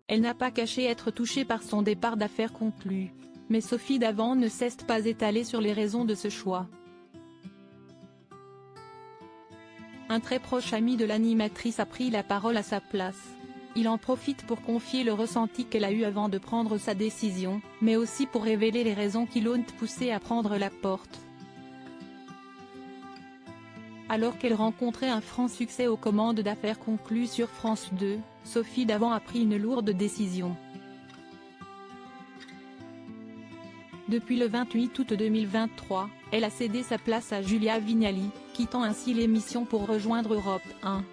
Elle n'a pas caché être touchée par son départ d'Affaires conclues. Mais Sophie Davant ne cesse pas d'étaler sur les raisons de ce choix. Un très proche ami de l'animatrice a pris la parole à sa place. Il en profite pour confier le ressenti qu'elle a eu avant de prendre sa décision, mais aussi pour révéler les raisons qui l'ont poussée à prendre la porte. Alors qu'elle rencontrait un franc succès aux commandes d'Affaires conclues sur France 2, Sophie Davant a pris une lourde décision. Depuis le 28 août 2023, elle a cédé sa place à Julia Vignali, quittant ainsi l'émission pour rejoindre Europe 1.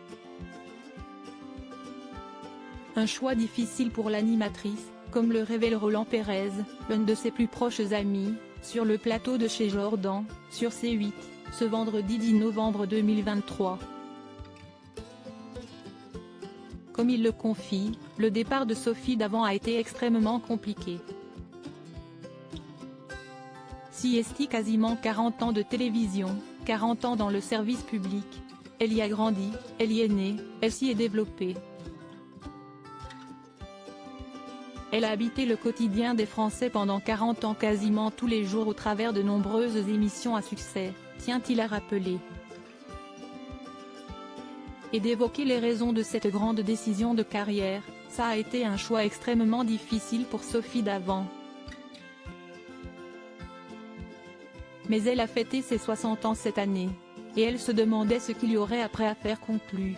Un choix difficile pour l'animatrice, comme le révèle Roland Pérez, l'un de ses plus proches amis, sur le plateau de Chez Jordan, sur C8, ce vendredi 10 novembre 2023. Comme il le confie, le départ de Sophie Davant a été extrêmement compliqué. CST quasiment 40 ans de télévision, 40 ans dans le service public. Elle y a grandi, elle y est née, elle s'y est développée. Elle a habité le quotidien des Français pendant 40 ans quasiment tous les jours au travers de nombreuses émissions à succès, tient-il à rappeler. Et d'évoquer les raisons de cette grande décision de carrière, ça a été un choix extrêmement difficile pour Sophie Davant. Mais elle a fêté ses 60 ans cette année. Et elle se demandait ce qu'il y aurait après Affaires conclues.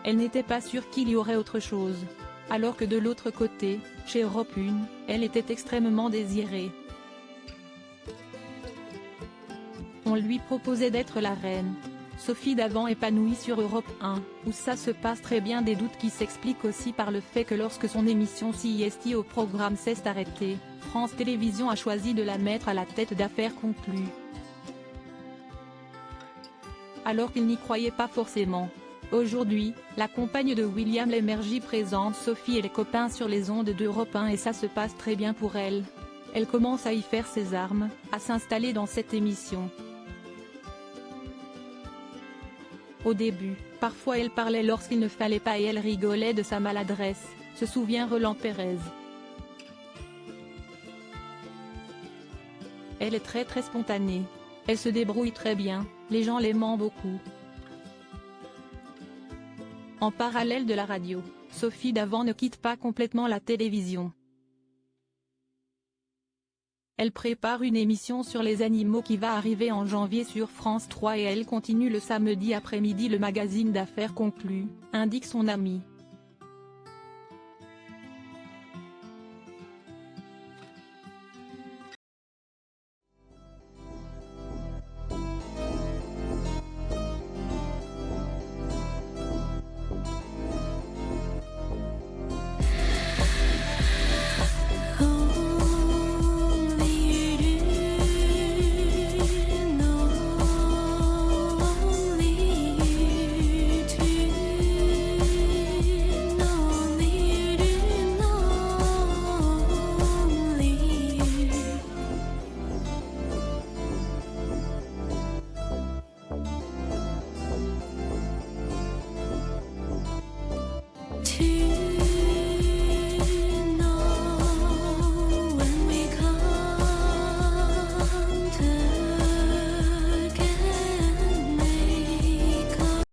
Elle n'était pas sûre qu'il y aurait autre chose. Alors que de l'autre côté, chez Europe 1, elle était extrêmement désirée. On lui proposait d'être la reine. Sophie Davant épanouie sur Europe 1, où ça se passe très bien, des doutes qui s'expliquent aussi par le fait que lorsque son émission CST au programme s'est arrêtée, France Télévisions a choisi de la mettre à la tête d'Affaires conclues. Alors qu'il n'y croyait pas forcément. Aujourd'hui, la compagne de William Lémergie présente Sophie et les copains sur les ondes d'Europe 1 et ça se passe très bien pour elle. Elle commence à y faire ses armes, à s'installer dans cette émission. Au début, parfois elle parlait lorsqu'il ne fallait pas et elle rigolait de sa maladresse, se souvient Roland Pérez. Elle est très spontanée. Elle se débrouille très bien, les gens l'aiment beaucoup. En parallèle de la radio, Sophie Davant ne quitte pas complètement la télévision. Elle prépare une émission sur les animaux qui va arriver en janvier sur France 3 et elle continue le samedi après-midi le magazine d'Affaires conclues, indique son ami.